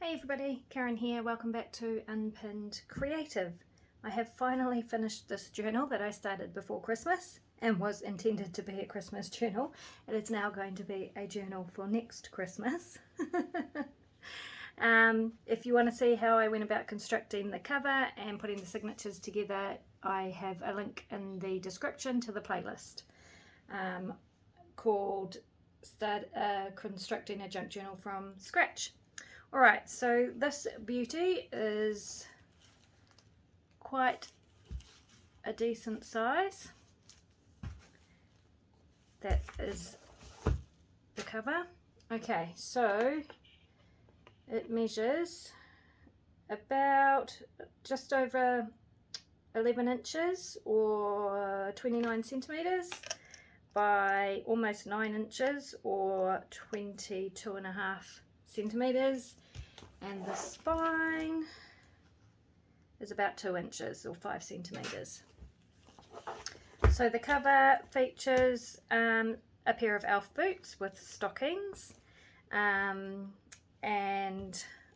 Hey everybody, Karen here. Welcome back to Unpinned Creative. I have finally finished this journal that I started before Christmas and was intended to be a Christmas journal. It is now going to be a journal for next Christmas. If you want to see how I went about constructing the cover and putting the signatures together, I have a link in the description to the playlist called Constructing a Junk Journal from Scratch. Alright, so this beauty is quite a decent size. That is the cover. Okay, so it measures about just over 11 inches or 29 centimeters by almost 9 inches or 22.5 centimeters. And the spine is about 2 inches or 5 centimeters. So the cover features a pair of elf boots with stockings and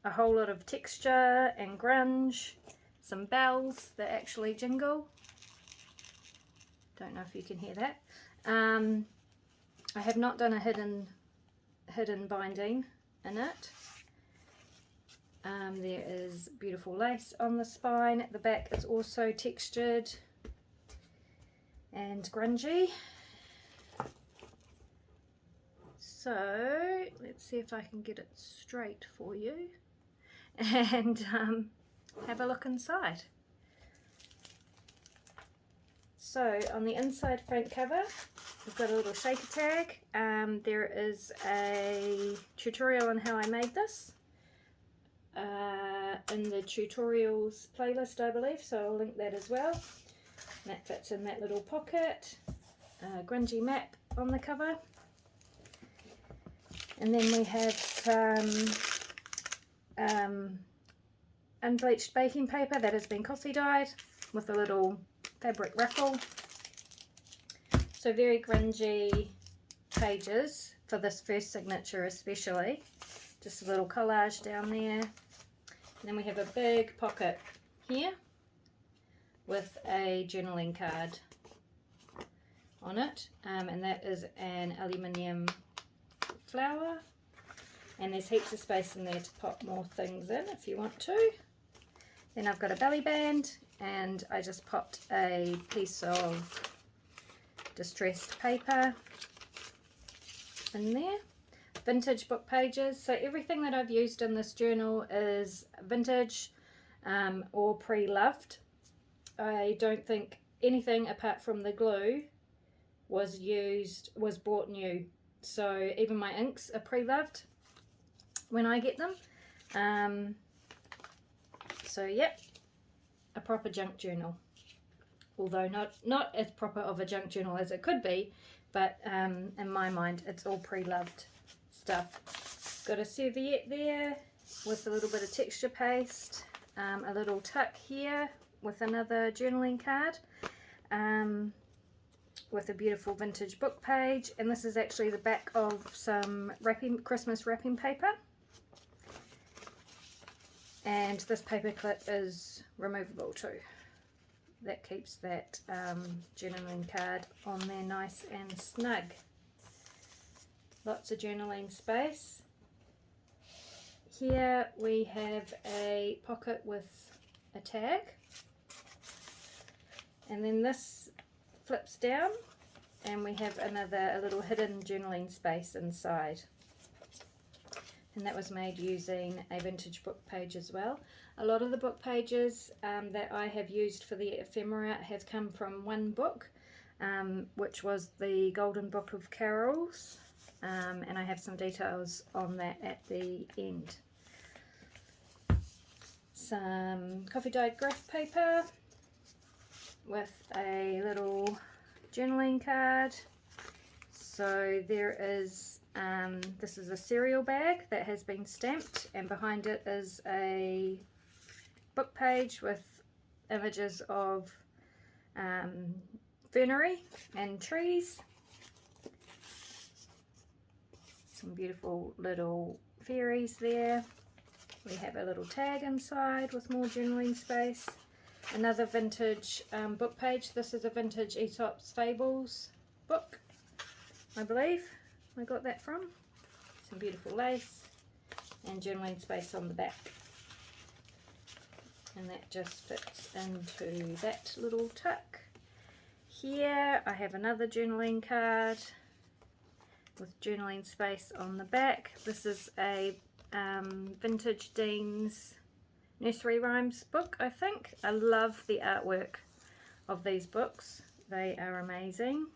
a whole lot of texture and grunge, some bells that actually jingle. Don't know if you can hear that. I have not done a hidden binding in it. There is beautiful lace on the spine. At the back it's also textured and grungy. So let's see if I can get it straight for you and have a look inside. So on the inside front cover we've got a little shaker tag. There is a tutorial on how I made this in the tutorials playlist, I believe, so I'll link that as well. And that fits in that little pocket. Grungy map on the cover, and then we have some unbleached baking paper that has been coffee dyed with a little fabric ruffle. So very grungy pages for this first signature especially. Just a little collage down there. And then we have a big pocket here with a journaling card on it, and that is an aluminium flower, and there's heaps of space in there to pop more things in if you want to. Then I've got a belly band, and I just popped a piece of distressed paper in there. Vintage book pages, so everything that I've used in this journal is vintage or pre-loved. I don't think anything apart from the glue was bought new, so even my inks are pre-loved when I get them. So yep, a proper junk journal, although not as proper of a junk journal as it could be, but in my mind it's all pre-loved stuff. Got a serviette there with a little bit of texture paste, a little tuck here with another journaling card, with a beautiful vintage book page, and this is actually the back of some Christmas wrapping paper, and this paper clip is removable too. That keeps that journaling card on there nice and snug. Lots of journaling space. Here we have a pocket with a tag, and then this flips down and we have a little hidden journaling space inside, and that was made using a vintage book page as well. A lot of the book pages that I have used for the ephemera have come from one book, which was the Golden Book of Carols. And I have some details on that at the end. Some coffee dyed graph paper with a little journaling card. So there is, this is a cereal bag that has been stamped, and behind it is a book page with images of fernery and trees. Some beautiful little fairies there We have a little tag inside with more journaling space. Another vintage book page. This is a vintage Aesop's Fables book, I believe I got that from. Some beautiful lace and journaling space on the back. And that just fits into that little tuck. Here I have another journaling card with journaling space on the back. This is a vintage Dean's nursery rhymes book, I think. I love the artwork of these books. They are amazing.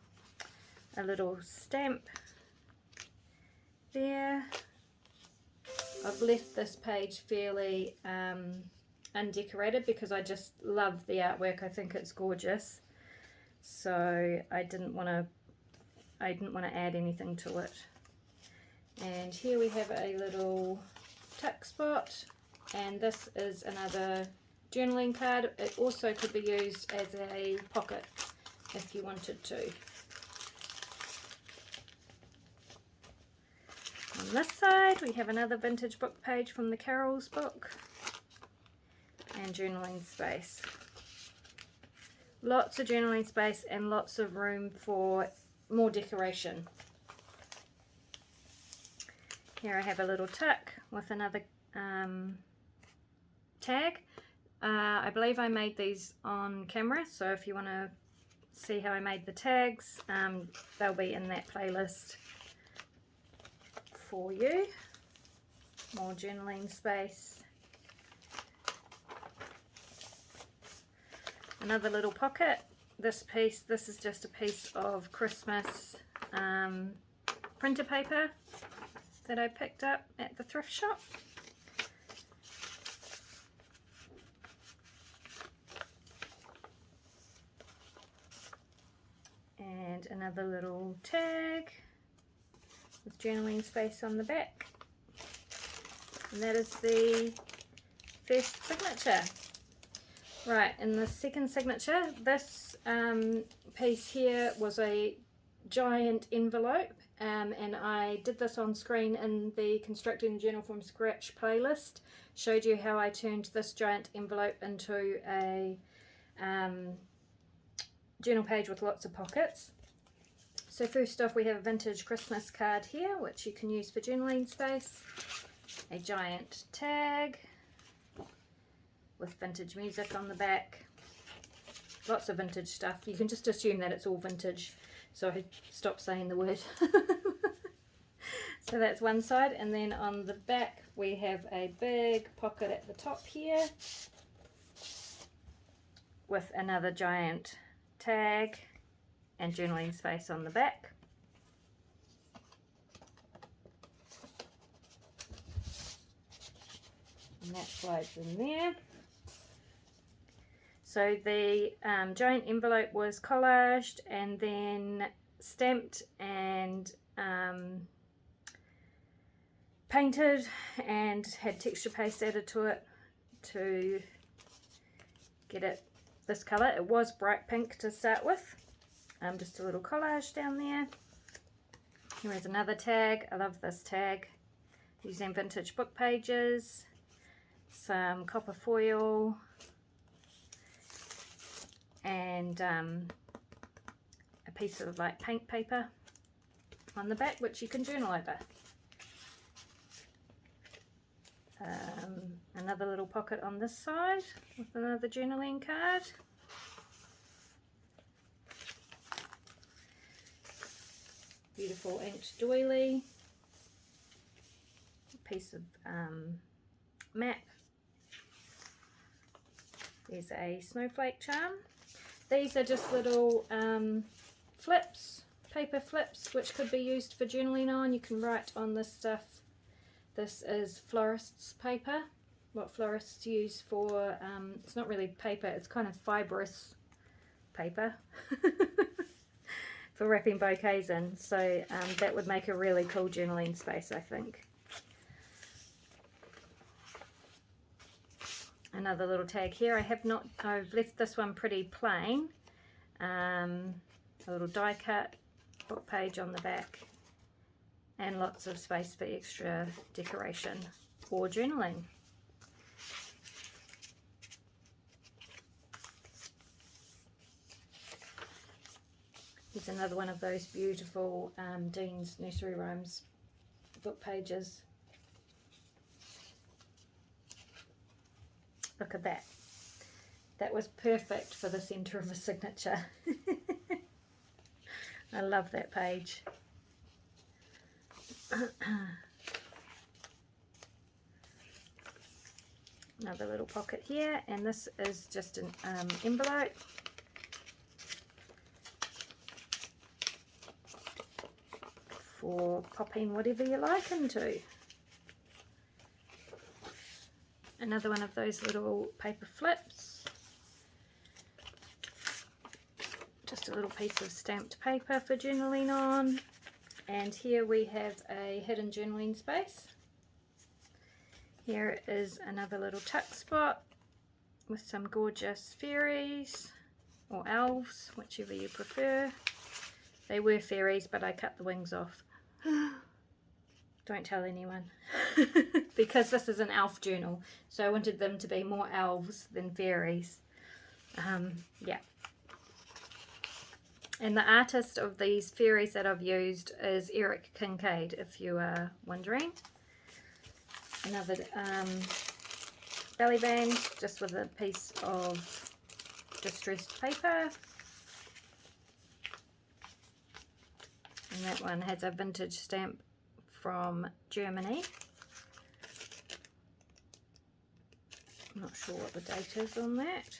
A little stamp there. I've left this page fairly undecorated because I just love the artwork. I think it's gorgeous. So I didn't want to add anything to it. And here we have a little tuck spot, and this is another journaling card. It also could be used as a pocket if you wanted to. On this side we have another vintage book page from the Carols book and journaling space. Lots of journaling space and lots of room for more decoration. Here I have a little tuck with another tag. I believe I made these on camera, so if you want to see how I made the tags, they'll be in that playlist for you. More journaling space. Another little pocket. This is just a piece of Christmas printer paper that I picked up at the thrift shop. And another little tag with journaling space on the back. And that is the first signature. Right, in the second signature, this piece here was a giant envelope, and I did this on screen in the Constructing a Journal from Scratch playlist. Showed you how I turned this giant envelope into a journal page with lots of pockets. So first off, we have a vintage Christmas card here, which you can use for journaling space. A giant tag with vintage music on the back. Lots of vintage stuff. You can just assume that it's all vintage, so I stopped saying the word. So that's one side, and then on the back we have a big pocket at the top here with another giant tag and journaling space on the back. And that slides in there. So the giant envelope was collaged and then stamped and painted and had texture paste added to it to get it this colour. It was bright pink to start with. Just a little collage down there. Here is another tag. I love this tag. Using vintage book pages, some copper foil, and a piece of like paint paper on the back, which you can journal over. Another little pocket on this side with another journaling card. Beautiful inked doily. A piece of map. There's a snowflake charm. These are just little flips, paper flips, which could be used for journaling on. You can write on this stuff. This is florist's paper, what florists use for, it's not really paper, it's kind of fibrous paper for wrapping bouquets in. So that would make a really cool journaling space, I think. Another little tag here. I've left this one pretty plain. A little die cut book page on the back and lots of space for extra decoration or journaling. Here's another one of those beautiful Dean's Nursery Rhymes book pages. Look at that. That was perfect for the centre of a signature. I love that page. Another little pocket here, and this is just an envelope. For popping whatever you like into. Another one of those little paper flips. Just a little piece of stamped paper for journaling on. And here we have a hidden journaling space. Here is another little tuck spot with some gorgeous fairies or elves, whichever you prefer. They were fairies, but I cut the wings off. Don't tell anyone. Because this is an elf journal, so I wanted them to be more elves than fairies. Yeah. And the artist of these fairies that I've used is Eric Kincaid, if you are wondering. Another belly band, just with a piece of distressed paper. And that one has a vintage stamp from Germany. I'm not sure what the date is on that.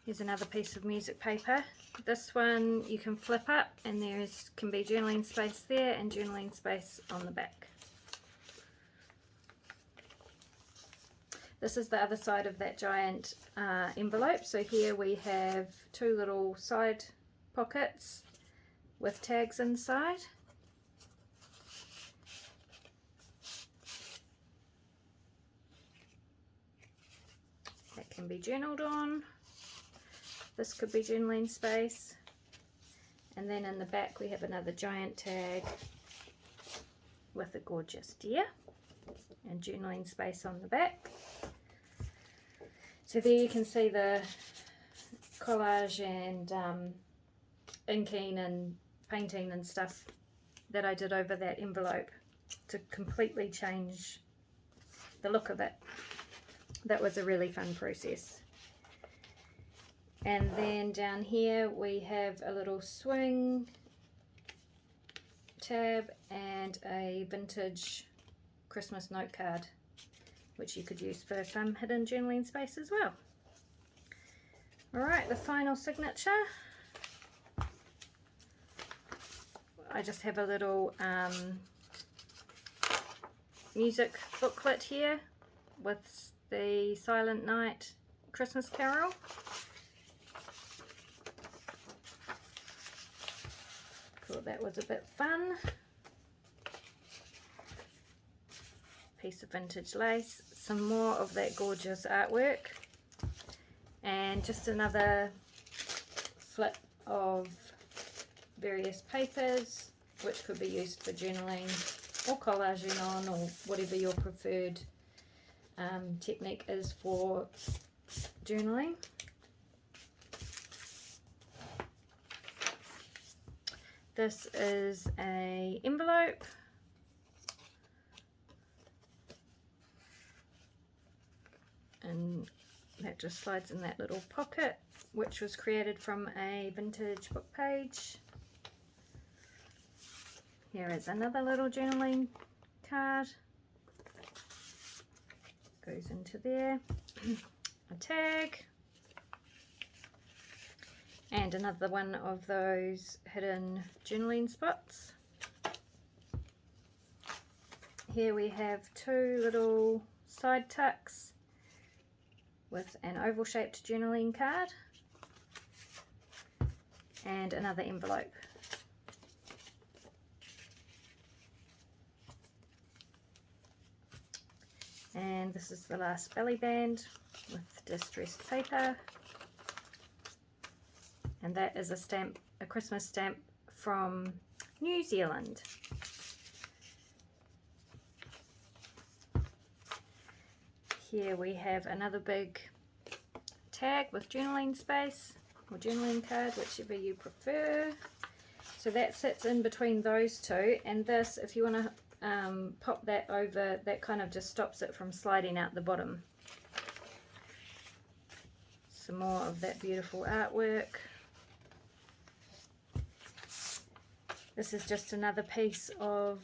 Here's another piece of music paper. This one you can flip up and there can be journaling space there and journaling space on the back. This is the other side of that giant envelope. So here we have two little side pockets with tags inside. That can be journaled on. This could be journaling space. And then in the back we have another giant tag with a gorgeous deer and journaling space on the back. So there you can see the collage and inking and painting and stuff that I did over that envelope to completely change the look of it. That was a really fun process. And then down here we have a little swing tab and a vintage Christmas note card, which you could use for some hidden journaling space as well. Alright, the final signature. I just have a little music booklet here with the Silent Night Christmas Carol. Thought that was a bit fun. Piece of vintage lace, some more of that gorgeous artwork, and just another flip of various papers which could be used for journaling or collaging on, or whatever your preferred technique is for journaling. This is an envelope. And that just slides in that little pocket, which was created from a vintage book page. Here is another little journaling card. Goes into there. A tag. And another one of those hidden journaling spots. Here we have two little side tucks with an oval shaped journaling card and another envelope. And this is the last belly band with distressed paper. And that is a stamp, a Christmas stamp from New Zealand. Here we have another big tag with journaling space. or journaling card, whichever you prefer. So that sits in between those two, and this, if you want to pop that over, that kind of just stops it from sliding out the bottom. Some more of that beautiful artwork. This is just another piece of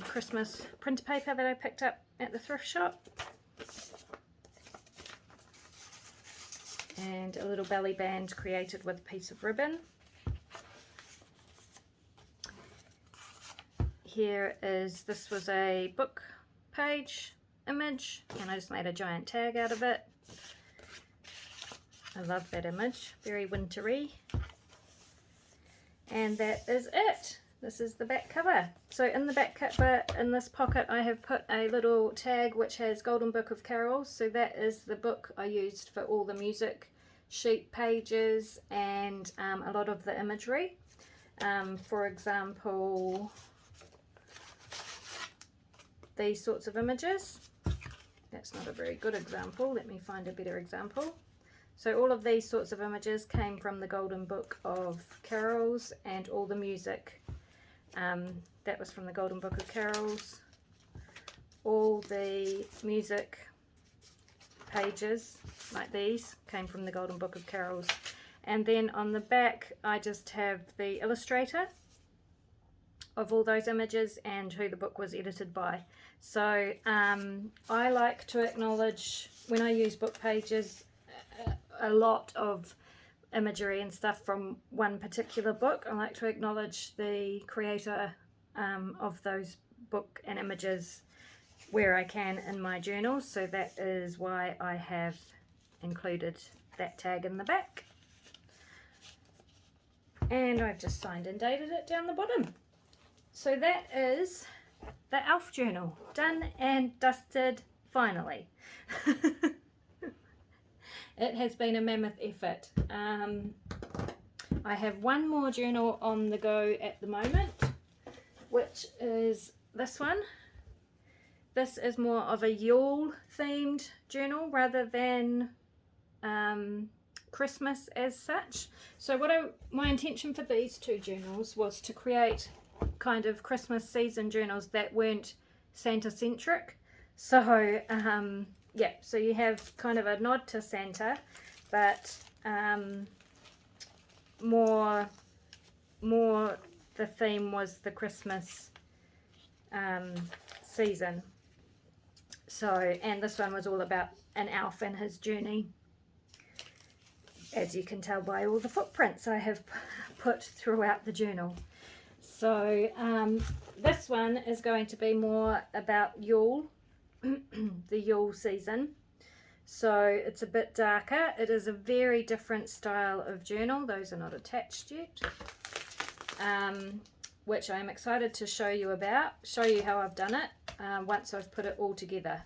Christmas printer paper that I picked up at the thrift shop. And a little belly band created with a piece of ribbon. Here is, this was a book page image, and I just made a giant tag out of it. I love that image, very wintry. And that is it. This is the back cover. So in the back cover, in this pocket, I have put a little tag which has Golden Book of Carols. So that is the book I used for all the music sheet pages and a lot of the imagery. For example, these sorts of images. That's not a very good example. Let me find a better example. So all of these sorts of images came from the Golden Book of Carols, and all the music that was from the Golden Book of Carols. All the music pages like these came from the Golden Book of Carols. And then on the back I just have the illustrator of all those images and who the book was edited by. So I like to acknowledge, when I use book pages, a lot of imagery and stuff from one particular book. I like to acknowledge the creator of those book and images where I can in my journals, so that is why I have included that tag in the back. And I've just signed and dated it down the bottom. So that is the Elf journal, done and dusted finally. It has been a mammoth effort. I have one more journal on the go at the moment, which is this one. This is more of a Yule themed journal rather than Christmas as such. So my intention for these two journals was to create kind of Christmas season journals that weren't Santa-centric. So yeah, so you have kind of a nod to Santa, but more the theme was the Christmas season. So, and this one was all about an elf and his journey, as you can tell by all the footprints I have put throughout the journal. So this one is going to be more about Yule, the Yule season. So it's a bit darker. It is a very different style of journal. Those are not attached yet, which I'm excited to show you how I've done it once I've put it all together.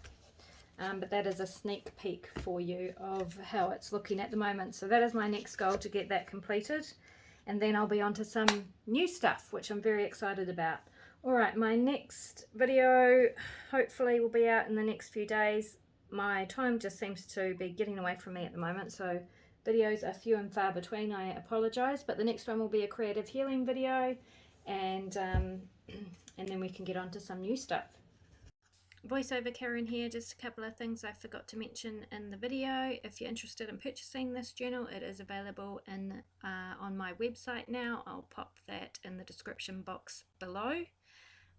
But that is a sneak peek for you of how it's looking at the moment. So that is my next goal, to get that completed, and then I'll be on to some new stuff, which I'm very excited about. Alright, my next video hopefully will be out in the next few days. My time just seems to be getting away from me at the moment, so videos are few and far between. I apologise, but the next one will be a creative healing video, and then we can get on to some new stuff. Voiceover Karen here. Just a couple of things I forgot to mention in the video. If you're interested in purchasing this journal, it is available on my website now. I'll pop that in the description box below.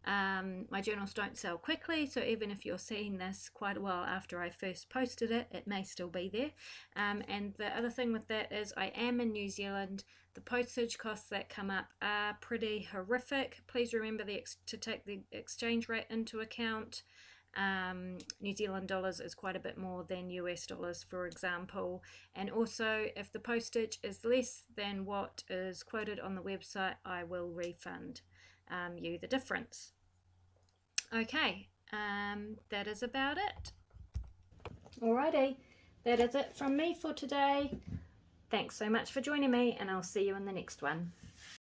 My journals don't sell quickly, so even if you're seeing this quite a while after I first posted it, it may still be there. And the other thing with that is I am in New Zealand. The postage costs that come up are pretty horrific. Please remember to take the exchange rate into account. New Zealand dollars is quite a bit more than US dollars, for example, and also if the postage is less than what is quoted on the website, I will refund you the difference. Okay, that is about it. Alrighty, that is it from me for today. Thanks so much for joining me, and I'll see you in the next one.